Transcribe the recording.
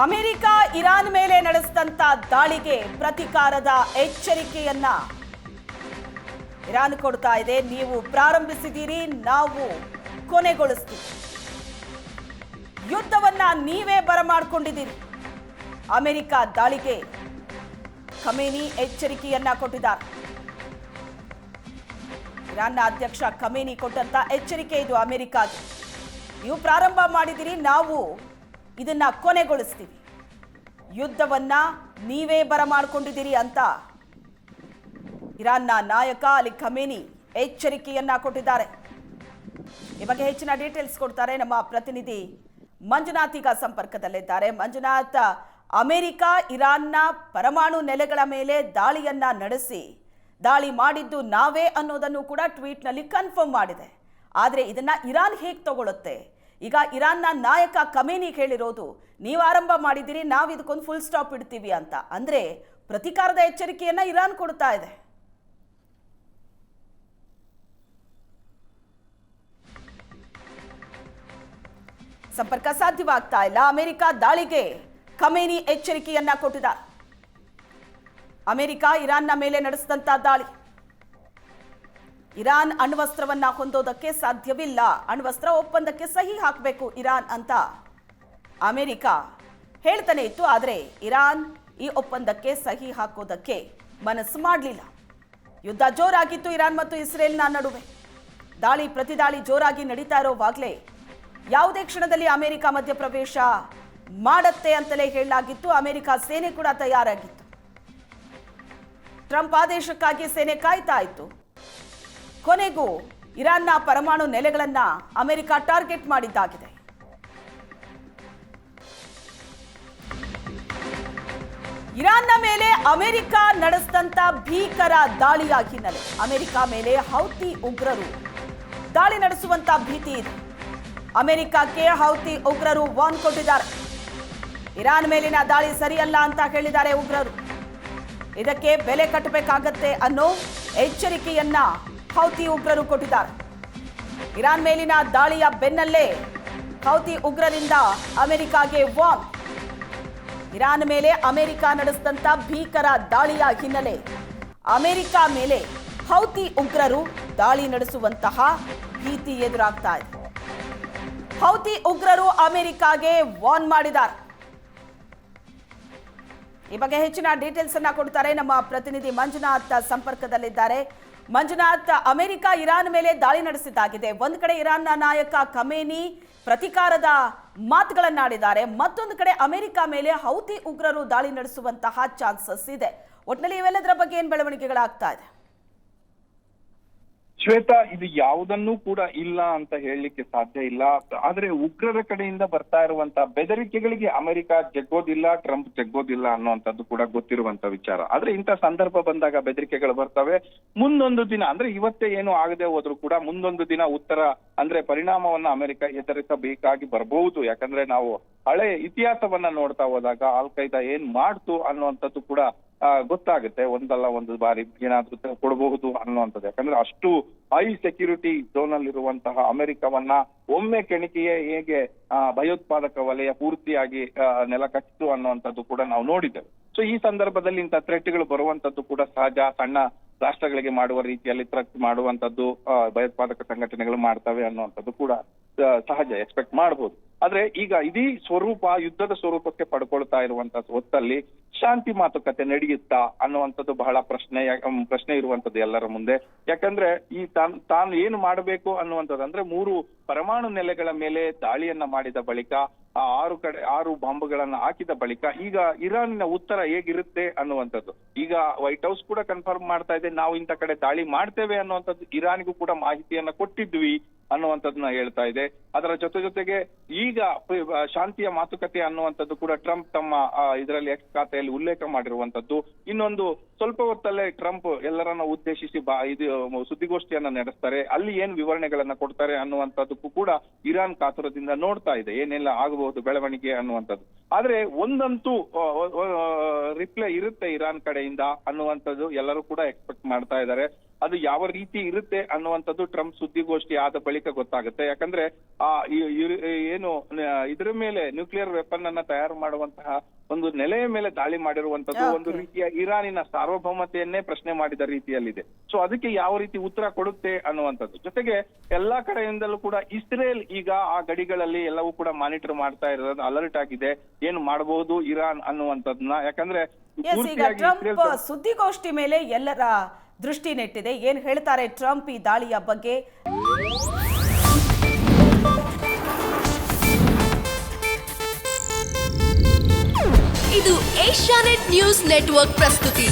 America Iran ಮೇಲೆ ನಡೆಸಿದಂತ ದಾಳಿಗೆ ಪ್ರತಿಕಾರದ ಎಚ್ಚರಿಕೆಯನ್ನ Iran ಕೊಡ್ತಾ ಇದೆ. ನೀವು ಪ್ರಾರಂಭಿಸಿದ್ದೀರಿ, ನಾವು ಕೊನೆಗೊಳಿಸ್ತೀವಿ. ಯುದ್ಧವನ್ನ ನೀವೇ ಬರಮಾಡಿಕೊಂಡಿದ್ದೀರಿ. ಅಮೆರಿಕ ದಾಳಿಗೆ ಖಮೇನಿ ಎಚ್ಚರಿಕೆಯನ್ನ ಕೊಟ್ಟಿದ್ದಾರೆ. ಇರಾನ್ನ ಅಧ್ಯಕ್ಷ ಖಮೇನಿ ಕೊಟ್ಟಂತ ಎಚ್ಚರಿಕೆ ಇದು ಅಮೆರಿಕಾಗೆ. ನೀವು ಪ್ರಾರಂಭ ಮಾಡಿದಿರಿ, ನಾವು ಇದನ್ನ ಕೊನೆಗೊಳಿಸ್ತೀವಿ. ಯುದ್ಧವನ್ನ ನೀವೇ ಬರಮಾಡಿಕೊಂಡಿದ್ದೀರಿ ಅಂತ ಇರಾನ್ನ ನಾಯಕ ಅಲಿ ಖಮೇನಿ ಎಚ್ಚರಿಕೆಯನ್ನ ಕೊಟ್ಟಿದ್ದಾರೆ. ಈ ಬಗ್ಗೆ ಹೆಚ್ಚಿನ ಡೀಟೇಲ್ಸ್ ಕೊಡ್ತಾರೆ ನಮ್ಮ ಪ್ರತಿನಿಧಿ ಮಂಜುನಾಥ್. ಈಗ ಸಂಪರ್ಕದಲ್ಲಿದ್ದಾರೆ. ಮಂಜುನಾಥ್, ಅಮೆರಿಕ ಇರಾನ್ನ ಪರಮಾಣು ನೆಲೆಗಳ ಮೇಲೆ ದಾಳಿಯನ್ನ ನಡೆಸಿ ದಾಳಿ ಮಾಡಿದ್ದು ನಾವೇ ಅನ್ನೋದನ್ನು ಕೂಡ ಟ್ವೀಟ್ನಲ್ಲಿ ಕನ್ಫರ್ಮ್ ಮಾಡಿದೆ. ಆದರೆ ಇದನ್ನ ಇರಾನ್ ಹೇಗೆ ತಗೊಳುತ್ತೆ? ಈಗ ಇರಾನ್ನ ನಾಯಕ ಖಮೇನಿ ಹೇಳಿರೋದು, ನೀವು ಆರಂಭ ಮಾಡಿದ್ದೀರಿ, ನಾವು ಇದಕ್ಕೊಂದು ಫುಲ್ ಸ್ಟಾಪ್ ಇಡ್ತೀವಿ ಅಂತ. ಅಂದ್ರೆ ಪ್ರತಿಕಾರದ ಎಚ್ಚರಿಕೆಯನ್ನ ಇರಾನ್ ಕೊಡ್ತಾ ಇದೆ. ಸಂಪರ್ಕ ಸಾಧ್ಯವಾಗ್ತಾ ಇಲ್ಲ. ಅಮೆರಿಕ ದಾಳಿಗೆ ಖಮೇನಿ ಎಚ್ಚರಿಕೆಯನ್ನ ಕೊಟ್ಟಿದ್ದಾರೆ. ಅಮೆರಿಕ ಇರಾನ್ನ ಮೇಲೆ ನಡೆಸಿದಂತ ದಾಳಿ, ಇರಾನ್ ಅಣ್ವಸ್ತ್ರವನ್ನ ಹೊಂದೋದಕ್ಕೆ ಸಾಧ್ಯವಿಲ್ಲ, ಅಣ್ವಸ್ತ್ರ ಒಪ್ಪಂದಕ್ಕೆ ಸಹಿ ಹಾಕಬೇಕು ಇರಾನ್ ಅಂತ ಅಮೆರಿಕ ಹೇಳ್ತಾನೆ ಇತ್ತು. ಆದರೆ ಇರಾನ್ ಈ ಒಪ್ಪಂದಕ್ಕೆ ಸಹಿ ಹಾಕೋದಕ್ಕೆ ಮನಸ್ಸು ಮಾಡಲಿಲ್ಲ. ಯುದ್ಧ ಜೋರಾಗಿತ್ತು ಇರಾನ್ ಮತ್ತು ಇಸ್ರೇಲ್ನ ನಡುವೆ. ದಾಳಿ ಪ್ರತಿದಾಳಿ ಜೋರಾಗಿ ನಡೀತಾ ಇರೋವಾಗಲೇ ಯಾವುದೇ ಕ್ಷಣದಲ್ಲಿ ಅಮೆರಿಕ ಮಧ್ಯಪ್ರವೇಶ ಮಾಡತ್ತೆ ಅಂತಲೇ ಹೇಳಲಾಗಿತ್ತು. ಅಮೆರಿಕ ಸೇನೆ ಕೂಡ ತಯಾರಾಗಿತ್ತು. ಟ್ರಂಪ್ ಆದೇಶಕ್ಕಾಗಿ ಸೇನೆ ಕಾಯ್ತಾ ಇತ್ತು. ಕೊನೆಗೂ ಇರಾನ್ನ ಪರಮಾಣು ನೆಲೆಗಳನ್ನ ಅಮೆರಿಕ ಟಾರ್ಗೆಟ್ ಮಾಡಿದ್ದಾಗಿದೆ. ಇರಾನ್ನ ಮೇಲೆ ಅಮೆರಿಕ ನಡೆಸಿದಂತ ಭೀಕರ ದಾಳಿಯ ಹಿನ್ನೆಲೆ ಅಮೆರಿಕ ಮೇಲೆ ಹೌತಿ ಉಗ್ರರು ದಾಳಿ ನಡೆಸುವಂತ ಭೀತಿ ಇದೆ. ಅಮೆರಿಕಕ್ಕೆ ಹೌತಿ ಉಗ್ರರು ವಾರ್ನ್ ಕೊಟ್ಟಿದ್ದಾರೆ. ಇರಾನ್ ಮೇಲಿನ ದಾಳಿ ಸರಿಯಲ್ಲ ಅಂತ ಹೇಳಿದ್ದಾರೆ ಉಗ್ರರು. ಇದಕ್ಕೆ ಬೆಲೆ ಕಟ್ಟಬೇಕಾಗತ್ತೆ ಅನ್ನೋ ಎಚ್ಚರಿಕೆಯನ್ನ ಹೌತಿ ಉಗ್ರರು ಕೊಟ್ಟಿದ್ದಾರೆ. ಇರಾನ್ ಮೇಲಿನ ದಾಳಿಯ ಬೆನ್ನಲ್ಲೇ ಹೌತಿ ಉಗ್ರರಿಂದ ಅಮೆರಿಕಾಗೆ ವಾರ್ನ್. ಇರಾನ್ ಮೇಲೆ ಅಮೆರಿಕ ನಡೆಸಿದಂತ ಭೀಕರ ದಾಳಿಯ ಹಿನ್ನೆಲೆ ಅಮೆರಿಕ ಮೇಲೆ ಹೌತಿ ಉಗ್ರರು ದಾಳಿ ನಡೆಸುವಂತಹ ಭೀತಿ ಎದುರಾಗ್ತಾ ಇದೆ. ಹೌತಿ ಉಗ್ರರು ಅಮೆರಿಕಾಗೆ ವಾರ್ನ್ ಮಾಡಿದ್ದಾರೆ. ಈ ಬಗ್ಗೆ ಹೆಚ್ಚಿನ ಡೀಟೇಲ್ಸ್ ಅನ್ನ ಕೊಡ್ತಾರೆ ನಮ್ಮ ಪ್ರತಿನಿಧಿ ಮಂಜುನಾಥ್ ಸಂಪರ್ಕದಲ್ಲಿದ್ದಾರೆ. ಮಂಜುನಾಥ್, ಅಮೆರಿಕ ಇರಾನ್ ಮೇಲೆ ದಾಳಿ ನಡೆಸಿದ್ದಾಗಿದೆ. ಒಂದು ಕಡೆ ಇರಾನ್ನ ನಾಯಕ ಖಮೇನಿ ಪ್ರತಿಕಾರದ ಮಾತುಗಳನ್ನಾಡಿದ್ದಾರೆ, ಮತ್ತೊಂದು ಕಡೆ ಅಮೆರಿಕ ಮೇಲೆ ಹೌತಿ ಉಗ್ರರು ದಾಳಿ ನಡೆಸುವಂತಹ ಚಾನ್ಸಸ್ ಇದೆ. ಒಟ್ಟಿನಲ್ಲಿ ಇವೆಲ್ಲದರ ಬಗ್ಗೆ ಏನ್ ಬೆಳವಣಿಗೆಗಳಾಗ್ತಾ ಇದೆ? ಶ್ವೇತಾ, ಇದು ಯಾವುದನ್ನೂ ಕೂಡ ಇಲ್ಲ ಅಂತ ಹೇಳಲಿಕ್ಕೆ ಸಾಧ್ಯ ಇಲ್ಲ. ಆದ್ರೆ ಉಗ್ರರ ಕಡೆಯಿಂದ ಬರ್ತಾ ಇರುವಂತಹ ಬೆದರಿಕೆಗಳಿಗೆ ಅಮೆರಿಕ ಜಗ್ಗೋದಿಲ್ಲ, ಟ್ರಂಪ್ ಜಗ್ಗೋದಿಲ್ಲ ಅನ್ನುವಂಥದ್ದು ಕೂಡ ಗೊತ್ತಿರುವಂತ ವಿಚಾರ. ಆದ್ರೆ ಇಂಥ ಸಂದರ್ಭ ಬಂದಾಗ ಬೆದರಿಕೆಗಳು ಬರ್ತವೆ. ಮುಂದೊಂದು ದಿನ, ಅಂದ್ರೆ ಇವತ್ತೇ ಏನು ಆಗದೆ ಹೋದ್ರು ಕೂಡ ಮುಂದೊಂದು ದಿನ ಉತ್ತರ ಅಂದ್ರೆ ಪರಿಣಾಮವನ್ನ ಅಮೆರಿಕ ಎದುರಿಸಬೇಕಾಗಿ ಬರಬಹುದು. ಯಾಕಂದ್ರೆ ನಾವು ಹಳೆ ಇತಿಹಾಸವನ್ನ ನೋಡ್ತಾ ಹೋದಾಗ ಅಲ್ ಖೈದಾ ಏನ್ ಮಾಡ್ತು ಅನ್ನುವಂಥದ್ದು ಕೂಡ ಗೊತ್ತಾಗುತ್ತೆ. ಒಂದಲ್ಲ ಒಂದು ಬಾರಿ ಏನಾದ್ರೂ ಕೊಡಬಹುದು ಅನ್ನುವಂಥದ್ದು. ಯಾಕಂದ್ರೆ ಅಷ್ಟು ಹೈ ಸೆಕ್ಯೂರಿಟಿ ಝೋನ್ ಅಲ್ಲಿ ಇರುವಂತಹ ಅಮೆರಿಕವನ್ನ ಒಮ್ಮೆ ಕೆಣಕಿಯೇ ಹೇಗೆ ಭಯೋತ್ಪಾದಕ ವಲಯ ಪೂರ್ತಿಯಾಗಿ ನೆಲ ಕಟ್ಟಿತು ಅನ್ನುವಂಥದ್ದು ಕೂಡ ನಾವು ನೋಡಿದ್ದೇವೆ. ಸೊ ಈ ಸಂದರ್ಭದಲ್ಲಿ ಇಂಥ ಥ್ರೆಟ್ಗಳು ಬರುವಂತದ್ದು ಕೂಡ ಸಹಜ. ಸಣ್ಣ ರಾಷ್ಟ್ರಗಳಿಗೆ ಮಾಡುವ ರೀತಿಯಲ್ಲಿ ಥ್ರೆಟ್ ಮಾಡುವಂತದ್ದು ಭಯೋತ್ಪಾದಕ ಸಂಘಟನೆಗಳು ಮಾಡ್ತವೆ ಅನ್ನುವಂಥದ್ದು ಕೂಡ ಸಹಜ, ಎಕ್ಸ್ಪೆಕ್ಟ್ ಮಾಡಬಹುದು. ಆದ್ರೆ ಈಗ ಇಡೀ ಸ್ವರೂಪ ಯುದ್ಧದ ಸ್ವರೂಪಕ್ಕೆ ಪಡ್ಕೊಳ್ತಾ ಇರುವಂತ ಹೊತ್ತಲ್ಲಿ ಶಾಂತಿ ಮಾತುಕತೆ ನಡೆಯುತ್ತಾ ಅನ್ನುವಂಥದ್ದು ಬಹಳ ಪ್ರಶ್ನೆ ಇರುವಂತದ್ದು ಎಲ್ಲರ ಮುಂದೆ. ಯಾಕಂದ್ರೆ ಈ ತಾನು ಏನು ಮಾಡಬೇಕು ಅನ್ನುವಂಥದ್ದು, ಅಂದ್ರೆ 3 ಪರಮಾಣು ನೆಲೆಗಳ ಮೇಲೆ ದಾಳಿಯನ್ನ ಮಾಡಿದ ಬಳಿಕ 6 ಬಾಂಬ್ಗಳನ್ನ ಹಾಕಿದ ಬಳಿಕ ಈಗ ಇರಾನಿನ ಉತ್ತರ ಹೇಗಿರುತ್ತೆ ಅನ್ನುವಂಥದ್ದು. ಈಗ ವೈಟ್ ಹೌಸ್ ಕೂಡ ಕನ್ಫರ್ಮ್ ಮಾಡ್ತಾ ಇದೆ, ನಾವು ಇಂಥ ಕಡೆ ದಾಳಿ ಮಾಡ್ತೇವೆ ಅನ್ನುವಂಥದ್ದು. ಇರಾನಿಗೂ ಕೂಡ ಮಾಹಿತಿಯನ್ನ ಕೊಟ್ಟಿದ್ವಿ ಅನ್ನುವಂಥದ್ದನ್ನ ಹೇಳ್ತಾ ಇದೆ. ಅದರ ಜೊತೆಗೆ ಈಗ ಶಾಂತಿಯ ಮಾತುಕತೆ ಅನ್ನುವಂಥದ್ದು ಕೂಡ ಟ್ರಂಪ್ ತಮ್ಮ ಇದರಲ್ಲಿ ಎಕ್ಸ್ ಖಾತೆಯಲ್ಲಿ ಉಲ್ಲೇಖ ಮಾಡಿರುವಂತದ್ದು. ಇನ್ನೊಂದು ಸ್ವಲ್ಪ ಹೊತ್ತಲ್ಲೇ ಟ್ರಂಪ್ ಎಲ್ಲರನ್ನ ಉದ್ದೇಶಿಸಿ ಇದು ಸುದ್ದಿಗೋಷ್ಠಿಯನ್ನ ನಡೆಸ್ತಾರೆ. ಅಲ್ಲಿ ಏನ್ ವಿವರಣೆಗಳನ್ನ ಕೊಡ್ತಾರೆ ಅನ್ನುವಂಥದ್ದಕ್ಕೂ ಕೂಡ ಇರಾನ್ ಕಾತುರದಿಂದ ನೋಡ್ತಾ ಇದೆ, ಏನೆಲ್ಲ ಆಗಬಹುದು ಬೆಳವಣಿಗೆ ಅನ್ನುವಂಥದ್ದು. ಆದ್ರೆ ಒಂದಂತೂ ರಿಪ್ಲೈ ಇರುತ್ತೆ ಇರಾನ್ ಕಡೆಯಿಂದ ಅನ್ನುವಂಥದ್ದು ಎಲ್ಲರೂ ಕೂಡ ಎಕ್ಸ್ಪೆಕ್ಟ್ ಮಾಡ್ತಾ ಇದ್ದಾರೆ. ಅದು ಯಾವ ರೀತಿ ಇರುತ್ತೆ ಅನ್ನುವಂಥದ್ದು ಟ್ರಂಪ್ ಸುದ್ದಿಗೋಷ್ಠಿ ಆದ ಬಳಿಕ ಗೊತ್ತಾಗುತ್ತೆ. ಯಾಕಂದ್ರೆ ಏನು ಇದ್ರ ಮೇಲೆ ನ್ಯೂಕ್ಲಿಯರ್ ವೆಪನ್ ಅನ್ನ ತಯಾರು ಮಾಡುವಂತಹ ಒಂದು ನೆಲೆಯ ಮೇಲೆ ದಾಳಿ ಮಾಡಿರುವಂತದ್ದು ಒಂದು ರೀತಿಯ ಇರಾನಿನ ಸಾರ್ವಭೌಮತೆಯನ್ನೇ ಪ್ರಶ್ನೆ ಮಾಡಿದ ರೀತಿಯಲ್ಲಿದೆ. ಸೊ ಅದಕ್ಕೆ ಯಾವ ರೀತಿ ಉತ್ತರ ಕೊಡುತ್ತೆ ಅನ್ನುವಂಥದ್ದು. ಜೊತೆಗೆ ಎಲ್ಲಾ ಕಡೆಯಿಂದಲೂ ಕೂಡ ಇಸ್ರೇಲ್ ಈಗ ಆ ಗಡಿಗಳಲ್ಲಿ ಎಲ್ಲವೂ ಕೂಡ ಮಾನಿಟರ್ ಮಾಡ್ತಾ ಇರೋದು, ಅಲರ್ಟ್ ಆಗಿದೆ ಏನು ಮಾಡಬಹುದು ಇರಾನ್ ಅನ್ನುವಂಥದ್ದನ್ನ. ಯಾಕಂದ್ರೆ ಈಗ ಟ್ರಂಪ್ ಸುದ್ದಿಗೋಷ್ಠಿ ಮೇಲೆ ಎಲ್ಲರ ದೃಷ್ಟಿ ನೆಟ್ಟಿದೆ. ಏನ್ ಹೇಳ್ತಾರೆ ಟ್ರಂಪ್ ಈ ದಾಳಿಯ ಬಗ್ಗೆ? ಇದು ಏಷ್ಯಾನೆಟ್ ನ್ಯೂಸ್ ನೆಟ್ವರ್ಕ್ ಪ್ರಸ್ತುತಿ.